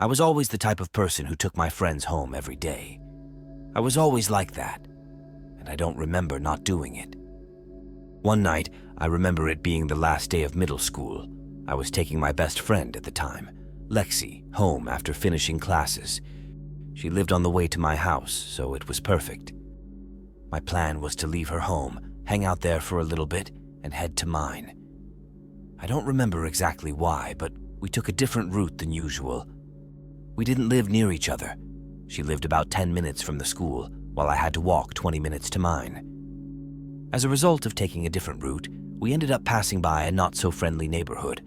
I was always the type of person who took my friends home every day. I was always like that, and I don't remember not doing it. One night, I remember it being the last day of middle school. I was taking my best friend at the time, Lexi, home after finishing classes. She lived on the way to my house, so it was perfect. My plan was to leave her home, hang out there for a little bit, and head to mine. I don't remember exactly why, but we took a different route than usual. We didn't live near each other. She lived about 10 minutes from the school, while I had to walk 20 minutes to mine. As a result of taking a different route, we ended up passing by a not-so-friendly neighborhood.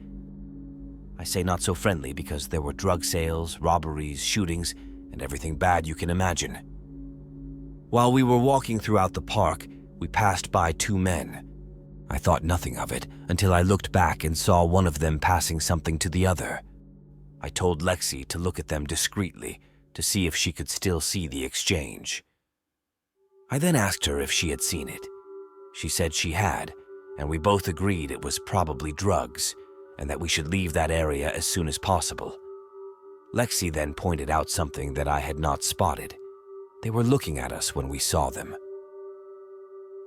I say not so friendly because there were drug sales, robberies, shootings, and everything bad you can imagine. While we were walking throughout the park, we passed by two men. I thought nothing of it until I looked back and saw one of them passing something to the other. I told Lexi to look at them discreetly to see if she could still see the exchange. I then asked her if she had seen it. She said she had, and we both agreed it was probably drugs and that we should leave that area as soon as possible. Lexi then pointed out something that I had not spotted. They were looking at us when we saw them.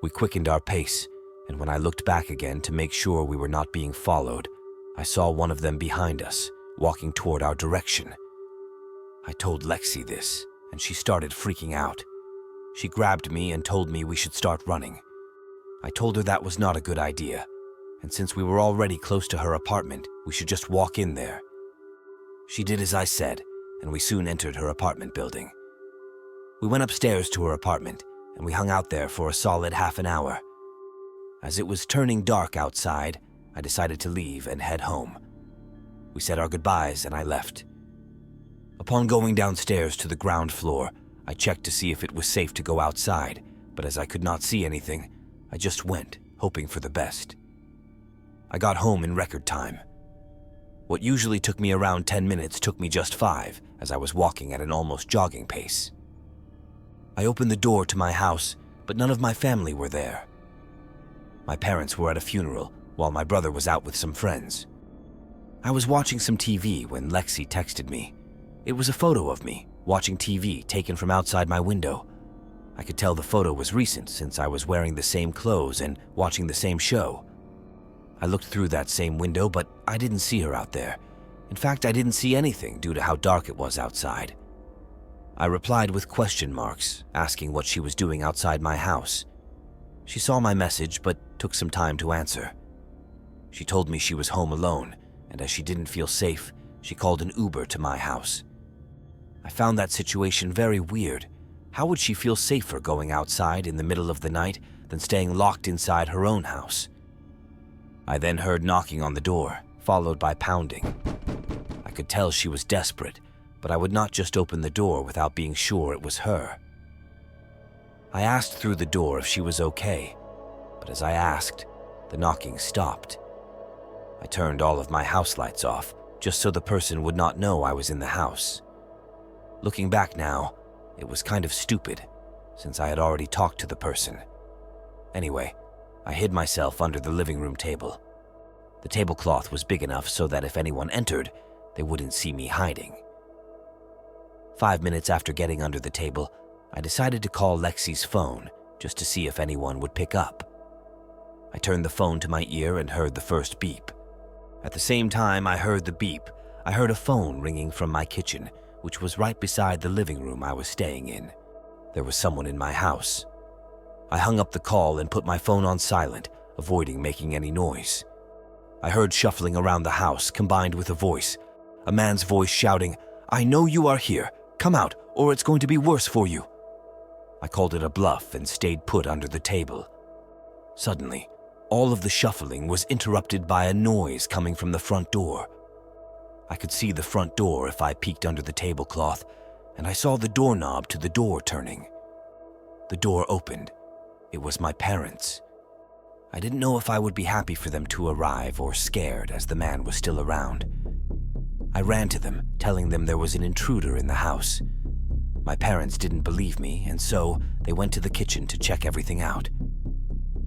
We quickened our pace, and when I looked back again to make sure we were not being followed, I saw one of them behind us, walking toward our direction. I told Lexi this, and she started freaking out. She grabbed me and told me we should start running. I told her that was not a good idea, and since we were already close to her apartment, we should just walk in there. She did as I said, and we soon entered her apartment building. We went upstairs to her apartment, and we hung out there for a solid half an hour. As it was turning dark outside, I decided to leave and head home. We said our goodbyes and I left. Upon going downstairs to the ground floor, I checked to see if it was safe to go outside, but as I could not see anything, I just went, hoping for the best. I got home in record time. What usually took me around 10 minutes took me just 5, as I was walking at an almost jogging pace. I opened the door to my house, but none of my family were there. My parents were at a funeral, while my brother was out with some friends. I was watching some TV when Lexi texted me. It was a photo of me, watching TV taken from outside my window. I could tell the photo was recent since I was wearing the same clothes and watching the same show. I looked through that same window, but I didn't see her out there. In fact, I didn't see anything due to how dark it was outside. I replied with question marks, asking what she was doing outside my house. She saw my message, but took some time to answer. She told me she was home alone, and as she didn't feel safe, she called an Uber to my house. I found that situation very weird. How would she feel safer going outside in the middle of the night than staying locked inside her own house? I then heard knocking on the door, followed by pounding. I could tell she was desperate, but I would not just open the door without being sure it was her. I asked through the door if she was okay, but as I asked, the knocking stopped. I turned all of my house lights off, just so the person would not know I was in the house. Looking back now, it was kind of stupid, since I had already talked to the person. Anyway, I hid myself under the living room table. The tablecloth was big enough so that if anyone entered, they wouldn't see me hiding. 5 minutes after getting under the table, I decided to call Lexi's phone just to see if anyone would pick up. I turned the phone to my ear and heard the first beep. At the same time I heard the beep, I heard a phone ringing from my kitchen, which was right beside the living room I was staying in. There was someone in my house. I hung up the call and put my phone on silent, avoiding making any noise. I heard shuffling around the house combined with a man's voice shouting, "I know you are here. Come out, or it's going to be worse for you." I called it a bluff and stayed put under the table. Suddenly, all of the shuffling was interrupted by a noise coming from the front door. I could see the front door if I peeked under the tablecloth, and I saw the doorknob to the door turning. The door opened. It was my parents. I didn't know if I would be happy for them to arrive or scared as the man was still around. I ran to them, telling them there was an intruder in the house. My parents didn't believe me, and so they went to the kitchen to check everything out.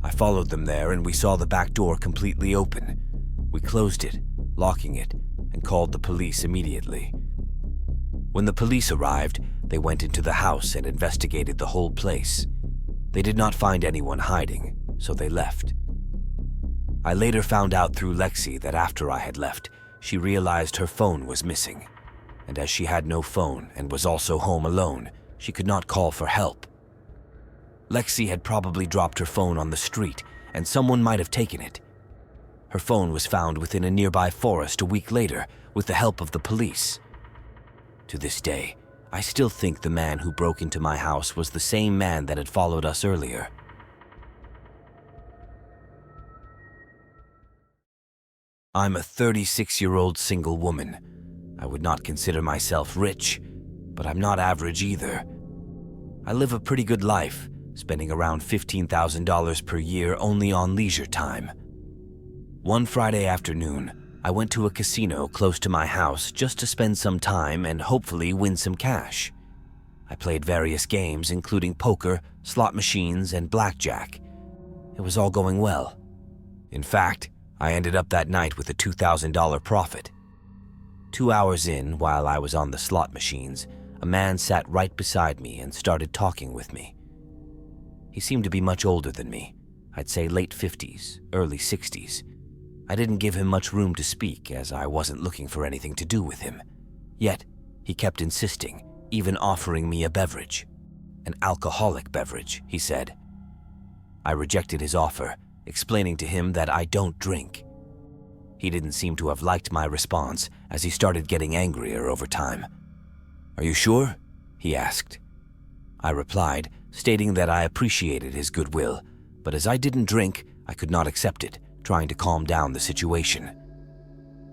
I followed them there, and we saw the back door completely open. We closed it, locking it, and called the police immediately. When the police arrived, they went into the house and investigated the whole place. They did not find anyone hiding, so they left. I later found out through Lexi that after I had left, she realized her phone was missing. And as she had no phone and was also home alone, she could not call for help. Lexi had probably dropped her phone on the street, and someone might have taken it. Her phone was found within a nearby forest a week later with the help of the police. To this day, I still think the man who broke into my house was the same man that had followed us earlier. I'm a 36-year-old single woman. I would not consider myself rich, but I'm not average either. I live a pretty good life, spending around $15,000 per year only on leisure time. One Friday afternoon, I went to a casino close to my house just to spend some time and hopefully win some cash. I played various games, including poker, slot machines, and blackjack. It was all going well. In fact, I ended up that night with a $2,000 profit. 2 hours in, while I was on the slot machines, a man sat right beside me and started talking with me. He seemed to be much older than me. I'd say late 50s, early 60s. I didn't give him much room to speak as I wasn't looking for anything to do with him. Yet, he kept insisting, even offering me a beverage. An alcoholic beverage, he said. I rejected his offer, explaining to him that I don't drink. He didn't seem to have liked my response as he started getting angrier over time. "Are you sure?" he asked. I replied, stating that I appreciated his goodwill, but as I didn't drink, I could not accept it, trying to calm down the situation.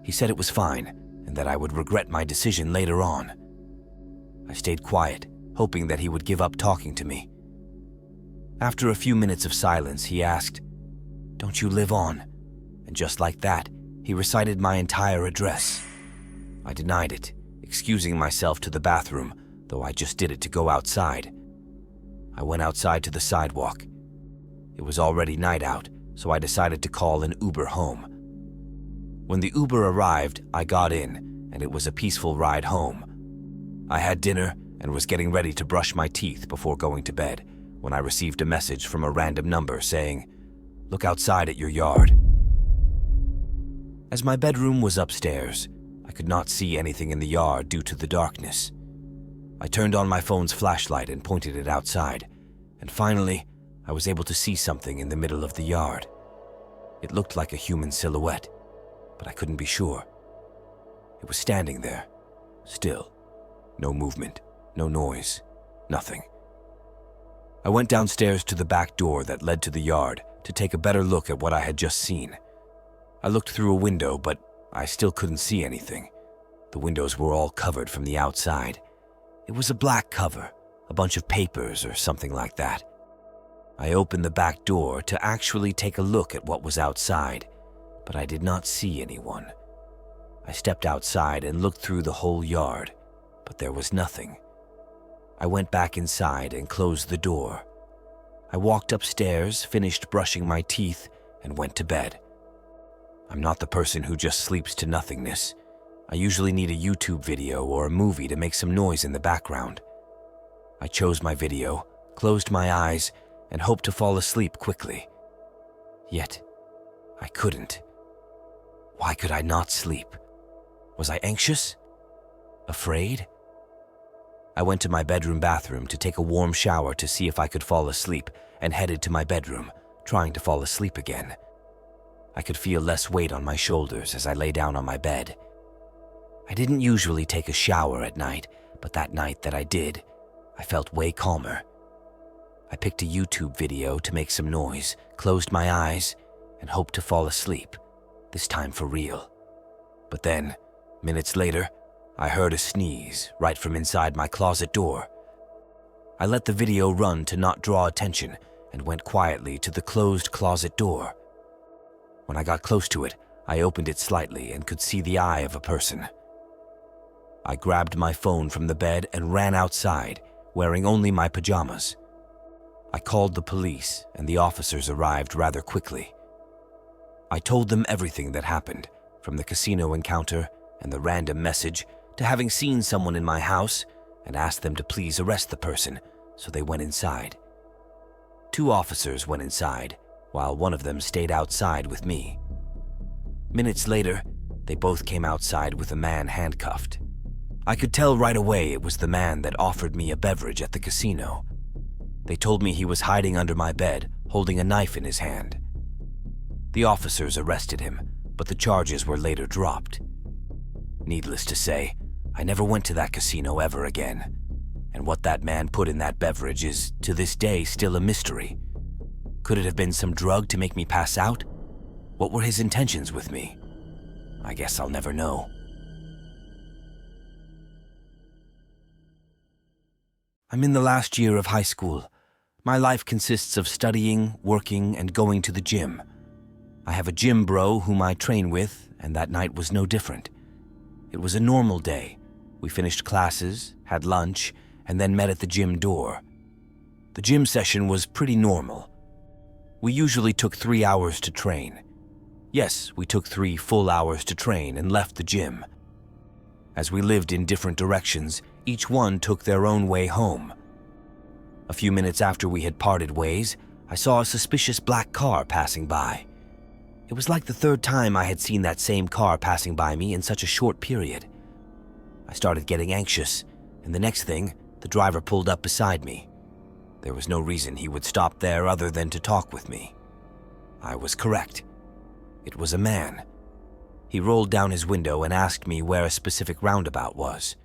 He said it was fine and that I would regret my decision later on. I stayed quiet, hoping that he would give up talking to me. After a few minutes of silence, he asked, "Don't you live on?" And just like that, he recited my entire address. I denied it, excusing myself to the bathroom, though I just did it to go outside. I went outside to the sidewalk. It was already night out, so I decided to call an Uber home. When the Uber arrived, I got in, and it was a peaceful ride home. I had dinner and was getting ready to brush my teeth before going to bed when I received a message from a random number saying, "Look outside at your yard." As my bedroom was upstairs, I could not see anything in the yard due to the darkness. I turned on my phone's flashlight and pointed it outside, and finally, I was able to see something in the middle of the yard. It looked like a human silhouette, but I couldn't be sure. It was standing there, still. No movement, no noise, nothing. I went downstairs to the back door that led to the yard to take a better look at what I had just seen. I looked through a window, but I still couldn't see anything. The windows were all covered from the outside. It was a black cover, a bunch of papers or something like that. I opened the back door to actually take a look at what was outside, but I did not see anyone. I stepped outside and looked through the whole yard, but there was nothing. I went back inside and closed the door. I walked upstairs, finished brushing my teeth, and went to bed. I'm not the person who just sleeps to nothingness. I usually need a YouTube video or a movie to make some noise in the background. I chose my video, closed my eyes, and hoped to fall asleep quickly. Yet, I couldn't. Why could I not sleep? Was I anxious? Afraid? I went to my bedroom bathroom to take a warm shower to see if I could fall asleep and headed to my bedroom, trying to fall asleep again. I could feel less weight on my shoulders as I lay down on my bed. I didn't usually take a shower at night, but that night that I did, I felt way calmer. I picked a YouTube video to make some noise, closed my eyes, and hoped to fall asleep, this time for real. But then, minutes later, I heard a sneeze right from inside my closet door. I let the video run to not draw attention and went quietly to the closed closet door. When I got close to it, I opened it slightly and could see the eye of a person. I grabbed my phone from the bed and ran outside, wearing only my pajamas. I called the police, and the officers arrived rather quickly. I told them everything that happened, from the casino encounter and the random message to having seen someone in my house and asked them to please arrest the person, so they went inside. 2 officers went inside, while one of them stayed outside with me. Minutes later, they both came outside with a man handcuffed. I could tell right away it was the man that offered me a beverage at the casino. They told me he was hiding under my bed, holding a knife in his hand. The officers arrested him, but the charges were later dropped. Needless to say, I never went to that casino ever again, and what that man put in that beverage is, to this day, still a mystery. Could it have been some drug to make me pass out? What were his intentions with me? I guess I'll never know. I'm in the last year of high school. My life consists of studying, working, and going to the gym. I have a gym bro whom I train with, and that night was no different. It was a normal day. We finished classes, had lunch, and then met at the gym door. The gym session was pretty normal. We usually took 3 hours to train. Yes, we took 3 full hours to train and left the gym. As we lived in different directions, each one took their own way home. A few minutes after we had parted ways, I saw a suspicious black car passing by. It was like the 3rd time I had seen that same car passing by me in such a short period. I started getting anxious, and the next thing, the driver pulled up beside me. There was no reason he would stop there other than to talk with me. I was correct. It was a man. He rolled down his window and asked me where a specific roundabout was.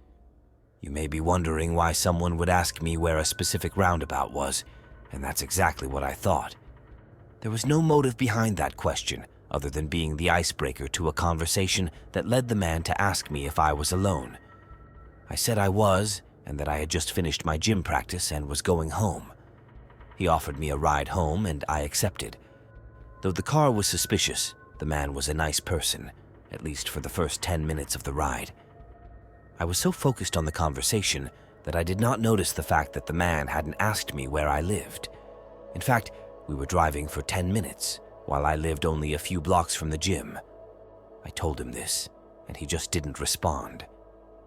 You may be wondering why someone would ask me where a specific roundabout was, and that's exactly what I thought. There was no motive behind that question other than being the icebreaker to a conversation that led the man to ask me if I was alone. I said I was, and that I had just finished my gym practice and was going home. He offered me a ride home, and I accepted. Though the car was suspicious, the man was a nice person, at least for the first 10 minutes of the ride. I was so focused on the conversation that I did not notice the fact that the man hadn't asked me where I lived. In fact, we were driving for 10 minutes, while I lived only a few blocks from the gym. I told him this, and he just didn't respond.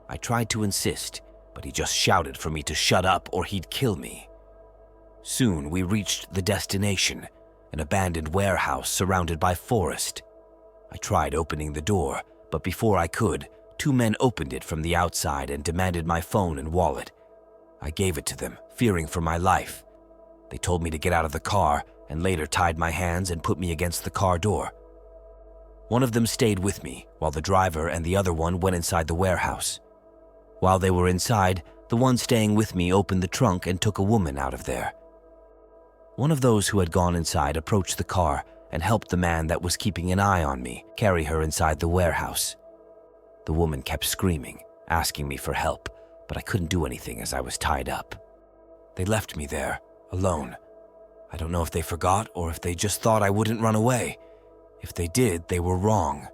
I tried to insist, but he just shouted for me to shut up or he'd kill me. Soon we reached the destination, an abandoned warehouse surrounded by forest. I tried opening the door, but before I could, 2 men opened it from the outside and demanded my phone and wallet. I gave it to them, fearing for my life. They told me to get out of the car and later tied my hands and put me against the car door. One of them stayed with me, while the driver and the other one went inside the warehouse. While they were inside, the one staying with me opened the trunk and took a woman out of there. One of those who had gone inside approached the car and helped the man that was keeping an eye on me carry her inside the warehouse. The woman kept screaming, asking me for help, but I couldn't do anything as I was tied up. They left me there, alone. I don't know if they forgot or if they just thought I wouldn't run away. If they did, they were wrong.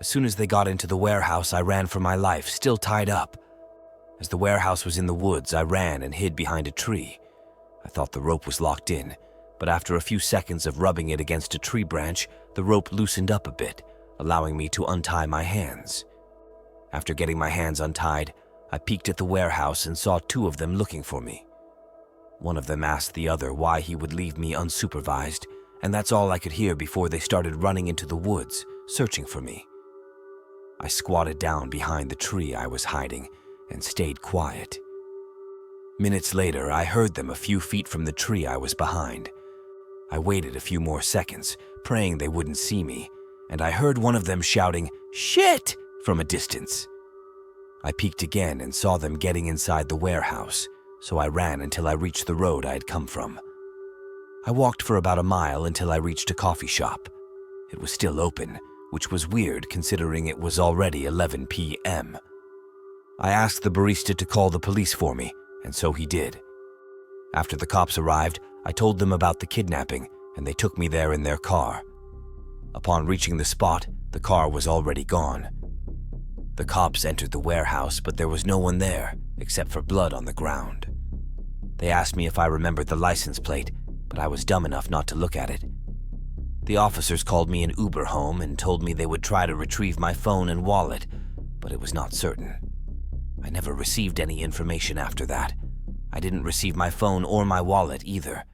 As soon as they got into the warehouse, I ran for my life, still tied up. As the warehouse was in the woods, I ran and hid behind a tree. I thought the rope was locked in, but after a few seconds of rubbing it against a tree branch, the rope loosened up a bit, allowing me to untie my hands. After getting my hands untied, I peeked at the warehouse and saw 2 of them looking for me. One of them asked the other why he would leave me unsupervised, and that's all I could hear before they started running into the woods, searching for me. I squatted down behind the tree I was hiding and stayed quiet. Minutes later, I heard them a few feet from the tree I was behind. I waited a few more seconds, praying they wouldn't see me, and I heard one of them shouting, "Shit!" from a distance. I peeked again and saw them getting inside the warehouse, so I ran until I reached the road I had come from. I walked for about a mile until I reached a coffee shop. It was still open, which was weird considering it was already 11 p.m. I asked the barista to call the police for me, and so he did. After the cops arrived, I told them about the kidnapping, and they took me there in their car. Upon reaching the spot, the car was already gone. The cops entered the warehouse, but there was no one there, except for blood on the ground. They asked me if I remembered the license plate, but I was dumb enough not to look at it. The officers called me an Uber home and told me they would try to retrieve my phone and wallet, but it was not certain. I never received any information after that. I didn't receive my phone or my wallet either.